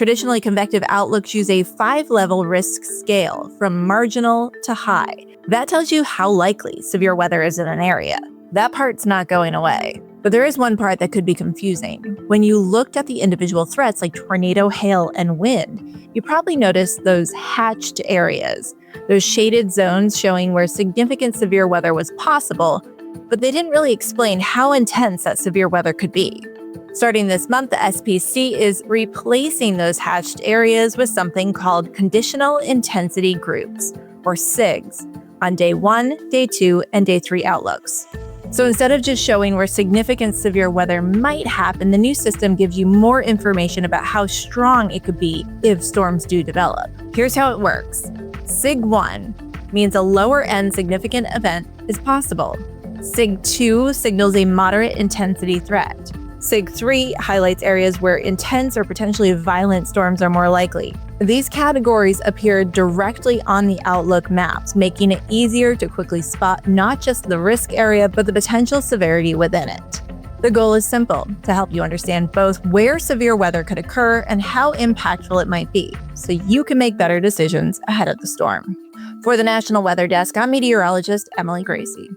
Traditionally, convective outlooks use a 5-level risk scale from marginal to high. That tells you how likely severe weather is in an area. That part's not going away. But there is one part that could be confusing. When you looked at the individual threats like tornado, hail, and wind, you probably noticed those hatched areas, those shaded zones showing where significant severe weather was possible, but they didn't really explain how intense that severe weather could be. Starting this month, the SPC is replacing those hatched areas with something called Conditional Intensity Groups, or CIGs, on day 1, day 2, and day 3 outlooks. So instead of just showing where significant severe weather might happen, the new system gives you more information about how strong it could be if storms do develop. Here's how it works. SIG 1 means a lower-end significant event is possible. SIG 2 signals a moderate intensity threat. SIG 3 highlights areas where intense or potentially violent storms are more likely. These categories appear directly on the Outlook maps, making it easier to quickly spot not just the risk area, but the potential severity within it. The goal is simple, to help you understand both where severe weather could occur and how impactful it might be, so you can make better decisions ahead of the storm. For the National Weather Desk, I'm meteorologist Emily Gracie.